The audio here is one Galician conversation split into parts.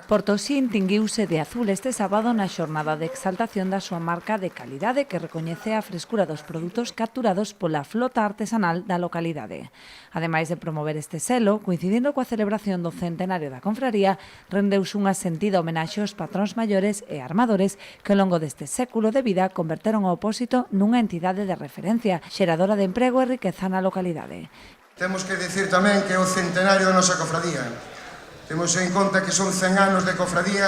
Portosín tinguiuse de azul este sábado na xornada de exaltación da súa marca de calidade que recoñece a frescura dos produtos capturados pola flota artesanal da localidade. Ademais de promover este selo, coincidindo coa celebración do centenario da confraría, rendeuse unha sentida homenaxe aos patróns maiores e armadores que ao longo deste século de vida converteron o Opósito nunha entidade de referencia, xeradora de emprego e riqueza na localidade. Temos que dicir tamén que é o centenario da nosa cofradía. Temos en conta que son 100 anos de cofradía,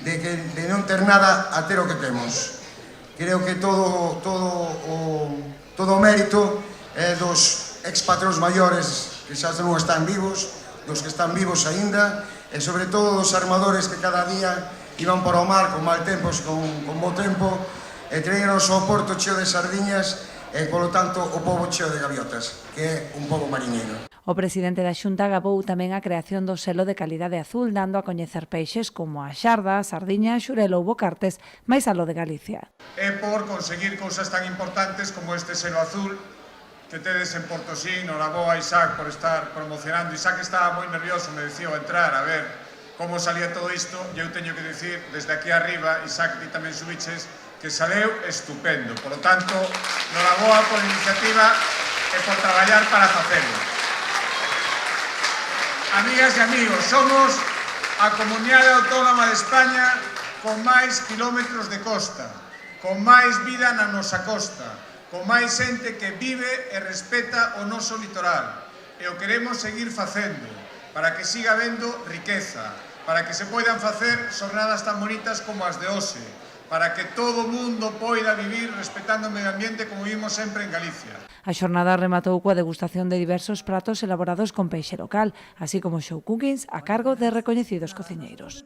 de non ter nada a ter o que temos. Creo que todo o mérito é dos ex-patróns maiores que xa non están vivos, dos que están vivos aínda, e sobre todo dos armadores que cada día iban para o mar con mal tempo, con bo tempo, e traíanos ao porto cheo de sardiñas e, polo tanto, o pobo cheo de gaviotas, que é un pobo mariñeiro. O presidente da Xunta gabou tamén a creación do selo de calidade azul, dando a coñecer peixes como a xarda, sardiña, xurelo ou bocartes, máis aló de Galicia. É por conseguir cousas tan importantes como este selo azul que tedes en Portosín. Noraboa a Isaac por estar promocionando. Isaac estaba moi nervioso, me dicía ao entrar, a ver como salía todo isto, e eu teño que dicir, desde aquí arriba, Isaac, ti tamén subiches, que saleu estupendo. Por lo tanto, noraboa por iniciativa e por traballar para facelo. Amigas e amigos, somos a comunidade autónoma de España con máis kilómetros de costa, con máis vida na nosa costa, con máis xente que vive e respeta o noso litoral. E o queremos seguir facendo, para que siga habendo riqueza, para que se poidan facer xornadas tan bonitas como as de hoxe, para que todo o mundo poida vivir respetando o medio ambiente como vivimos sempre en Galicia. A xornada rematou coa degustación de diversos pratos elaborados con peixe local, así como show cookings a cargo de recoñecidos cociñeiros.